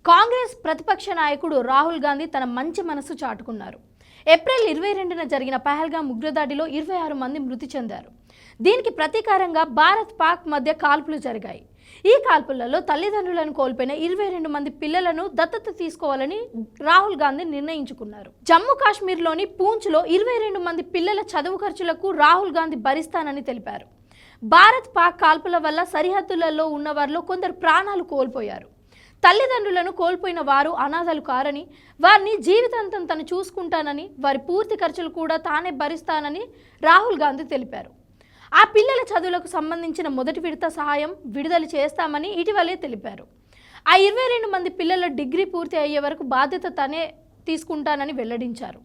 కాంగ్రెస్ ప్రతిపక్ష నాయకుడు రాహుల్ గాంధీ తన మంచి మనసు చాటుకున్నారు. ఏప్రిల్ 22న జరిగిన పహల్గామ్ ఉగ్రదాడిలో 26 మంది మృతి చెందారు. దీనికి ప్రతీకారంగా భారత్ పాక్ మధ్య కాల్పులు జరిగాయి. ఈ కాల్పులలో తల్లిదండ్రులను కోల్పోయిన 22 మంది పిల్లలను దత్తత తీసుకోవాలని రాహుల్ గాంధీ నిర్ణయించుకున్నారు. జమ్మూ కాశ్మీర్లోని పూంచ్లో 22 మంది పిల్లల చదువు ఖర్చులకు రాహుల్ గాంధీ భరిస్తానని తెలిపారు. భారత్ పాక్ కాల్పుల వల్ల సరిహద్దులలో ఉన్నవారిలో కొందరు ప్రాణాలు కోల్పోయారు. తల్లిదండ్రులను కోల్పోయిన వారు అనాథలు కారని, వారిని జీవితాంతం తను చూసుకుంటానని, వారి పూర్తి ఖర్చులు కూడా తానే భరిస్తానని రాహుల్ గాంధీ తెలిపారు. ఆ పిల్లల చదువులకు సంబంధించిన మొదటి విడత సహాయం విడుదల చేస్తామని ఇటీవలే తెలిపారు. ఆ 22 మంది పిల్లల డిగ్రీ పూర్తి అయ్యే వరకు బాధ్యత తనే తీసుకుంటానని వెల్లడించారు.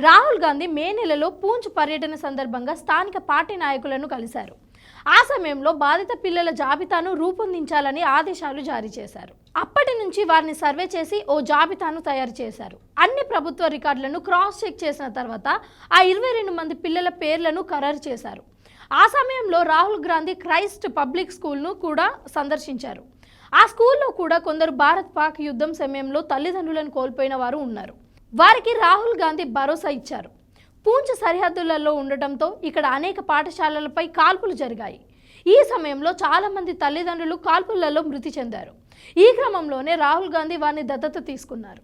రాహుల్ గాంధీ మే నెలలో పూంచ్ పర్యటన సందర్భంగా స్థానిక పార్టీ నాయకులను కలిశారు. ఆ సమయంలో బాధిత పిల్లల జాబితాను రూపొందించాలని ఆదేశాలు జారీ చేశారు. అప్పటి నుంచి వారిని సర్వే చేసి ఓ జాబితాను తయారు చేశారు. అన్ని ప్రభుత్వ రికార్డులను క్రాస్ చెక్ చేసిన తర్వాత ఆ 22 మంది పిల్లల పేర్లను ఖరారు చేశారు. ఆ సమయంలో రాహుల్ గాంధీ క్రైస్ట్ పబ్లిక్ స్కూల్ను కూడా సందర్శించారు. ఆ స్కూల్లో కూడా కొందరు భారత్ పాక్ యుద్ధం సమయంలో తల్లిదండ్రులను కోల్పోయిన వారు ఉన్నారు. వారికి రాహుల్ గాంధీ భరోసా ఇచ్చారు. పూంచ్ సరిహద్దులలో ఉండటంతో ఇక్కడ అనేక పాఠశాలలపై కాల్పులు జరిగాయి. ఈ సమయంలో చాలా మంది తల్లిదండ్రులు కాల్పులలో మృతి చెందారు. ఈ క్రమంలోనే రాహుల్ గాంధీ వారిని దత్తత తీసుకున్నారు.